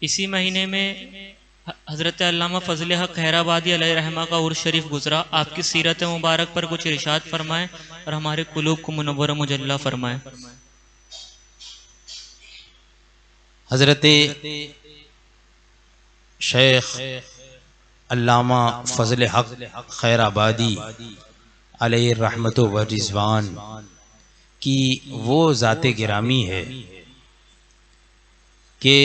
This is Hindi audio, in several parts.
इसी महीने में हज़रत अल्लामा फ़ज़ल हक़ खैराबादी अलैहि रहमा का उर्स शरीफ गुजरा। आपकी सीरत मुबारक पर कुछ इरशाद फरमाएं और हमारे कुलूब को मुनव्वर मुजल्ला फरमाएं। हज़रत शेख अल्लामा फ़ज़ल हक़ खैराबादी अलैहि रहमतो व रिज़वान की वो ज़ाते गिरामी है कि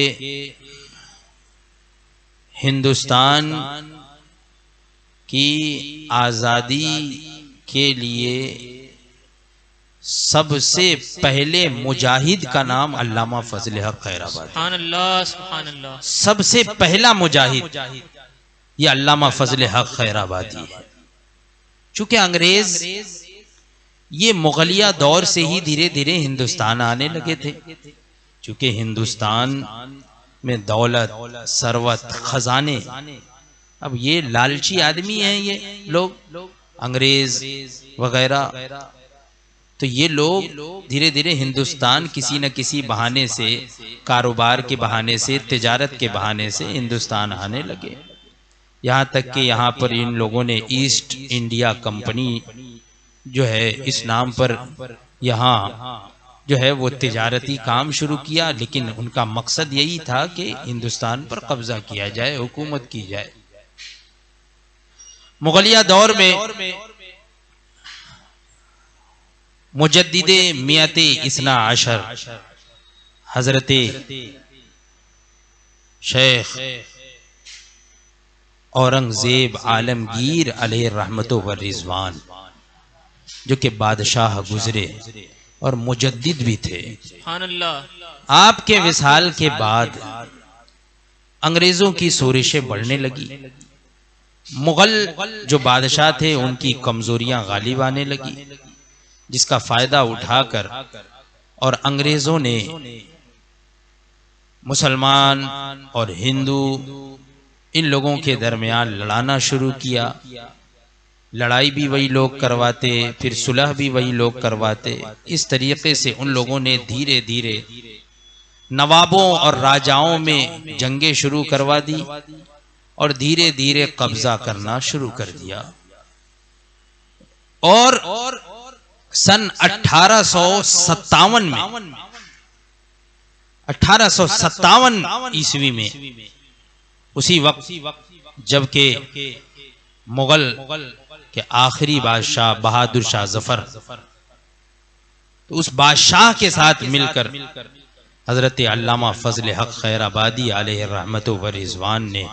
हिंदुस्तान की आज़ादी के लिए सबसे पहले मुजाहिद का नाम अल्लामा फ़ज़ल हक़ खैराबादी। सुभान अल्लाह, सुभान अल्लाह। सबसे पहला मुजाहिद ये अल्लामा फ़ज़ल हक़ खैराबादी है। चूंकि अंग्रेज ये मुगलिया दौर से ही धीरे धीरे हिंदुस्तान आने लगे थे। चूंकि हिंदुस्तान में दौलत, सरवत, खजाने, अब ये लालची आदमी हैं ये लोग, अंग्रेज वगैरह। तो ये लोग धीरे धीरे हिंदुस्तान किसी न किसी बहाने से, कारोबार के बहाने से, तिजारत के बहाने से हिंदुस्तान आने लगे। यहाँ तक कि यहाँ पर इन लोगों ने ईस्ट इंडिया कंपनी जो है इस नाम पर यहाँ जो है वो तिजारती काम शुरू किया। लेकिन उनका मकसद यही था कि हिंदुस्तान पर कब्जा किया जाए, हुकूमत की जाए। मुगलिया दौर में मुजद्दिदे मियाते इस्ना अशर हजरते शेख औरंगजेब आलमगीर अलैहि रहमतो व रिज़वान, जो कि बादशाह गुजरे और मुजद्दिद भी थे। सुभान अल्लाह। आपके विसाल के बाद अंग्रेजों की शोरिशें बढ़ने लगी। मुगल जो बादशाह थे उनकी कमजोरियां गालिब आने लगी, जिसका फायदा उठाकर और अंग्रेजों ने मुसलमान और हिंदू इन लोगों के दरमियान लड़ाना शुरू किया। लड़ाई भी वही लोग करवाते, फिर सुलह भी वही लोग करवाते। इस तरीके से उन लोगों ने धीरे धीरे नवाबों और राजाओं में जंगें शुरू करवा दी और धीरे धीरे कब्जा करना शुरू कर दिया। और सन 1857 ईस्वी में, उसी वक्त जबकि मुगल के आखिरी बादशाह बहादुर शाह जफर, तो उस बादशाह के साथ मिलकर हजरत अल्लामा फ़ज़ल हक़ खैराबादी अलैहि रहमतो व रिज़वान ने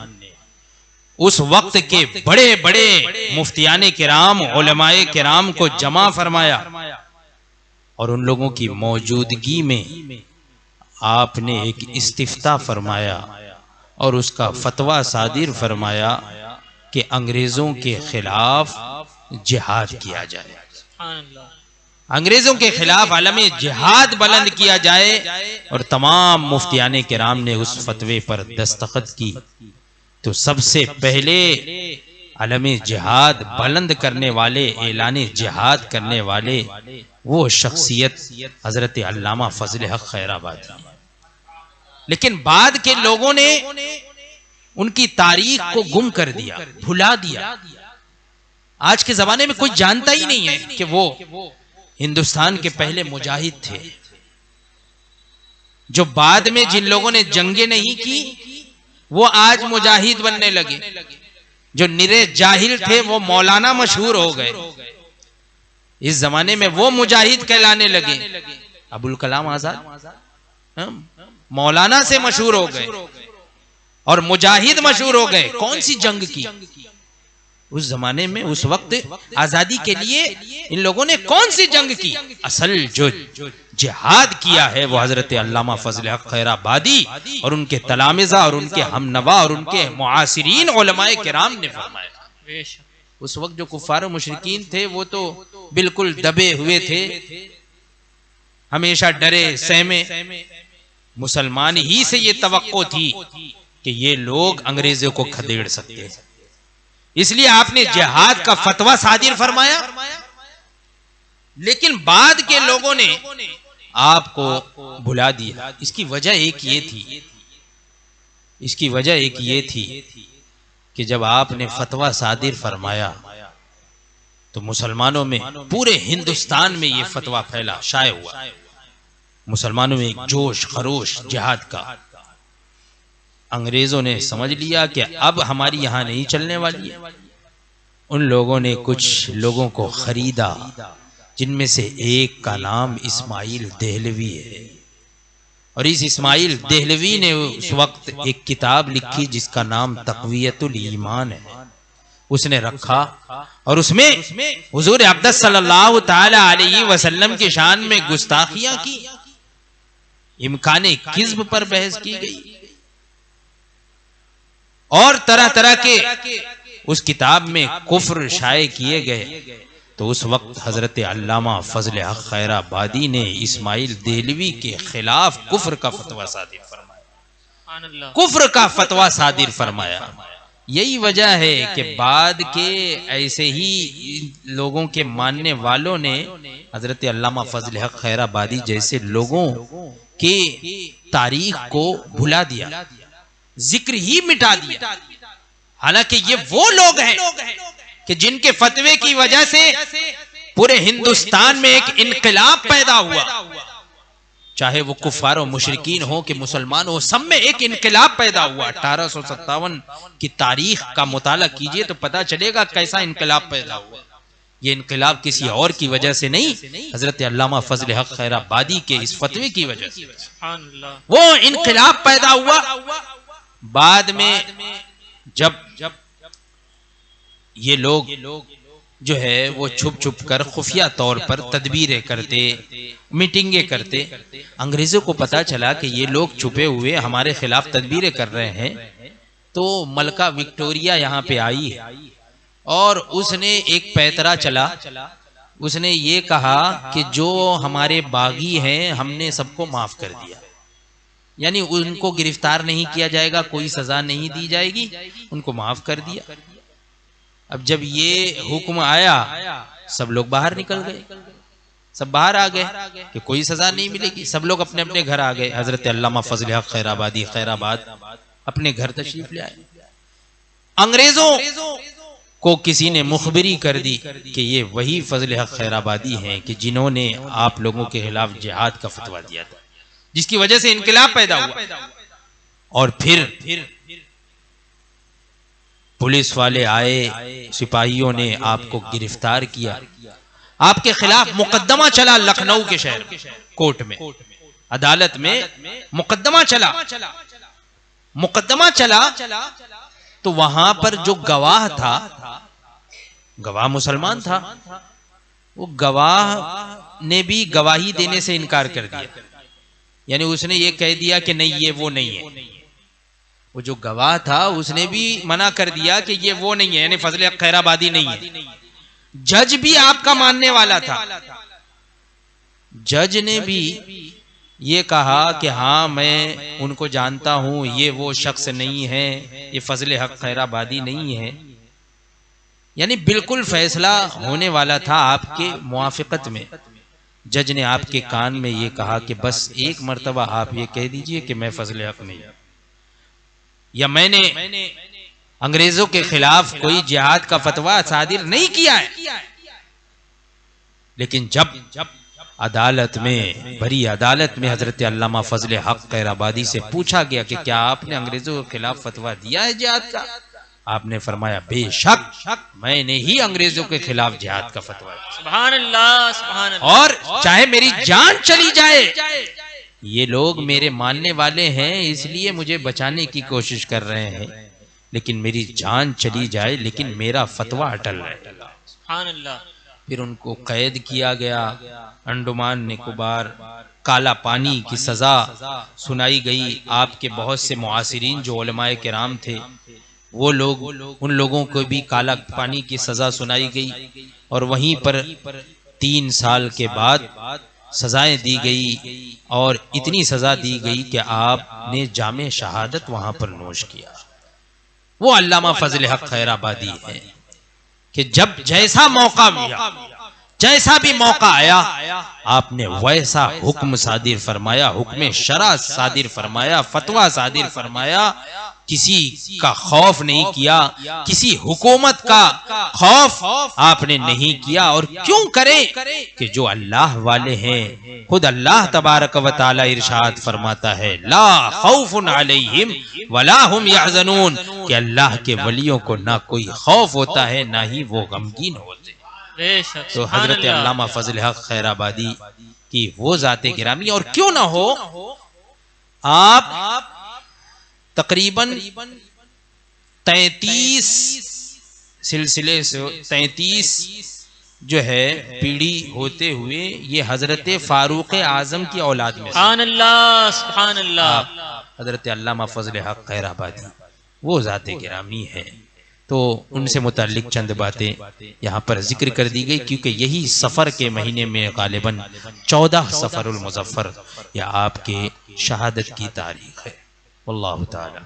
उस वक्त के बड़े बड़े मुफ्तियाने किराम, उलमाए किराम को जमा फरमाया और उन लोगों की मौजूदगी में आपने एक इस्तिफ्ता फरमाया और उसका फतवा सादिर फरमाया कि अंग्रेजों के खिलाफ जिहाद किया जाए। अंग्रेजों के खिलाफ आलमे जिहाद बुलंद किया जाए। और तमाम मुफ्तियाने किराम ने उस फतवे पर दस्तखत की। तो सबसे पहले आलमे जिहाद बुलंद करने वाले, ऐलाने जिहाद करने वाले वो शख्सियत हजरत अल्लामा फ़ज़ल हक़ खैराबादी। लेकिन बाद के लोगों ने उनकी तारीख को गुम कर दिया, भुला दिया। आज के जमाने में कोई जानता ही नहीं है कि वो हिंदुस्तान के पहले मुजाहिद थे, जो बाद में जिन लोगों ने जंगे नहीं की वो आज मुजाहिद बनने लगे। जो निरे जाहिल थे वो मौलाना मशहूर हो गए। इस जमाने में वो मुजाहिद कहलाने लगे। अबुल कलाम आजाद मौलाना से मशहूर हो गए और मुजाहिद मशहूर हो गए। कौन सी जंग की? उस जमाने में, उस वक्त आजादी के लिए इन लोगों ने कौन सी जंग की? असल जो जिहाद किया है वो हजरत अल्लामा फ़ज़ल हक़ खैराबादी और उनके तलामिज़ा और उनके हमनवा और उनके मुआसिरीन उलमाए किराम ने फरमाया। उस वक्त जो कुफ़ार मुशरिकीन थे वो तो बिल्कुल दबे हुए थे, हमेशा डरे सहमे। मुसलमान ही से ये तवक्को थी कि ये लोग अंग्रेजों को खदेड़ सकते हैं, इसलिए आपने जिहाद का फतवा सादिर फरमाया। लेकिन बाद के लोगों ने आपको भुला दिया। इसकी वजह एक ये थी इसकी वजह एक ये थी कि जब आपने फतवा सादिर फरमाया तो मुसलमानों में, पूरे हिंदुस्तान में ये फतवा फैला, शाया हुआ। मुसलमानों में एक जोश खरोश जिहाद का। अंग्रेजों ने समझ लिया कि अब हमारी यहां नहीं चलने वाली है। उन लोगों ने कुछ लोगों को खरीदा, जिनमें से एक का नाम इस्माइल देहलवी है। और इस इस्माइल देहलवी ने उस वक्त एक किताब लिखी जिसका नाम तक़वियतुल ईमान है, उसने रखा। और उसमें हुजूर अक़दस सल्लल्लाहु ताला अलैहि वसल्लम की शान में गुस्ताखियां की, इम्काने किज़्ब पर बहस की गई और तरह तरह के उस किताब में कुफ्र शाये किए गए। तो उस वक्त हजरत अल्लामा फजल हक खैराबादी ने इस्माइल देहलवी के खिलाफ कुफ्र का फतवा सादिर फरमाया, कुफ्र का फतवा सादिर फरमाया। यही वजह है कि बाद के ऐसे ही लोगों के मानने वालों ने हजरत अल्लामा फजल हक खैराबादी जैसे लोगों के तारीख को भुला दिया, जिक्र ही मिटा दिया। हालांकि ये वो लोग हैं कि जिनके फतवे की वजह से पूरे हिंदुस्तान में एक इनकलाब पैदा हुआ, चाहे वो कुफार और मुशरिकीन हो कि मुसलमान हो, सब में एक इनकलाब पैदा हुआ। 1857 की तारीख का मुताला कीजिए तो पता चलेगा कैसा इनकलाब पैदा हुआ। ये इनकलाब किसी और की वजह से नहीं, हजरत अल्लामा फजल हक खैराबादी के इस फतवे की वजह से वो इनकलाब पैदा हुआ। बाद में जब ये लोग जो है वो छुप छुप कर खुफिया तौर पर तदबीरें करते, मीटिंगें करते, अंग्रेजों को पता चला कि ये लोग छुपे हुए हमारे खिलाफ तदबीरें कर रहे हैं। तो मलका विक्टोरिया यहाँ पे आई और उसने एक पैतरा चला। उसने ये कहा कि जो हमारे बागी हैं हमने सबको माफ कर दिया, यानी उनको गिरफ्तार नहीं किया जाएगा, कोई सजा नहीं दी जाएगी, उनको माफ कर दिया। अब जब ये हुक्म आया सब लोग बाहर निकल गए, सब बाहर आ गए कि कोई सजा नहीं मिलेगी। सब लोग अपने अपने घर आ गए। हजरत अल्लामा फजल हक खैराबादी खैराबाद अपने घर तशरीफ ले आए। अंग्रेजों को किसी ने मुखबिरी कर दी कि ये वही फजल हक खैराबादी हैं कि जिन्होंने आप लोगों के खिलाफ जिहाद का फतवा दिया था, जिसकी वजह से इनकलाब पैदा हुआ। और फिर पुलिस वाले आए, सिपाहियों ने आपको गिरफ्तार किया, आपके खिलाफ मुकदमा चला लखनऊ के शहर कोर्ट में, अदालत में मुकदमा चला। तो वहां पर जो गवाह था, गवाह मुसलमान था, वो गवाह ने भी गवाही देने से इनकार कर दिया। यानी उसने ये कह दिया कि नहीं ये वो नहीं है। वो जो गवाह था उसने भी मना कर दिया कि ये वो नहीं है, यानी फजल हक खैराबादी नहीं है। जज भी आपका मानने वाला था, जज ने भी ये कहा कि हाँ मैं उनको जानता हूं, ये वो शख्स नहीं है, ये फजल हक खैराबादी नहीं है। यानी बिल्कुल फैसला होने वाला था आपके मुआफिकत में। जज ने आपके कान में ये कहा कि बस एक मर्तबा आप ये कह दीजिए कि मैं फजल हक नहीं, या मैंने अंग्रेजों के खिलाफ कोई जिहाद का फतवा सादिर नहीं किया है। लेकिन जब अदालत में, बड़ी अदालत में हजरत अल्लामा फजल हक खैराबादी से पूछा गया कि क्या आपने अंग्रेजों के खिलाफ फतवा दिया है जिहाद का, आपने फरमाया बेशक मैंने ही अंग्रेजों के खिलाफ जिहाद का फतवा दिया। सुभान अल्लाह, सुभान अल्लाह। और चाहे मेरी जान चली जाए, ये लोग मेरे मानने वाले हैं इसलिए मुझे बचाने की कोशिश कर रहे हैं, लेकिन मेरी जान चली जाए लेकिन मेरा फतवा अटल रहे। सुभान अल्लाह। फिर उनको कैद किया गया, अंडमान निकोबार, काला पानी की सजा सुनाई गई। आपके बहुत से मुआसिरीन जो उलमाए किराम थे, वो लोग, उन लोगों को भी काला पानी की सजा सुनाई गई। और वहीं पर 3 साल के बाद सजाएं दी गई और इतनी सजा दी गई कि आपने जामे शहादत वहां पर नोश किया। वो अल्लामा फजल हक खैराबादी है कि जब जैसा मौका मिला, जैसा भी मौका आया, आपने वैसा हुक्म सादिर फरमाया, हुक्म शरा सादिर फरमाया, फतवा सादिर फरमाया किसी का खौफ नहीं किया, किसी हुकूमत का खौफ आपने नहीं किया। और क्यों करें कि जो अल्लाह वाले हैं, खुद अल्लाह तबारक व तआला इरशाद फरमाता है ला खौफुन अलैहिम वला हुम यहज़नून, कि अल्लाह के वलियों को ना कोई खौफ होता है ना ही वो गमगीन होते। तो हजरत अल्लामा फजल हक खैराबादी की वो जाते गिरामी, और क्यों ना हो, आप तकरीबन 33 सिलसिले से 33 जो है पीढ़ी होते हुए ये हजरत फारूक आजम की औलाद में सुभान अल्लाह हजरत अल्लामा फजल हक खैराबादी वो जाते गिरामी है। तो उनसे मुताल्लिक चंद बातें यहाँ पर जिक्र कर दी गई, क्योंकि यही सफ़र के महीने में गालिबन 14 सफ़रुल मुज़फ़्फ़र या आपके शहादत की तारीख है। वल्लाहु ताला।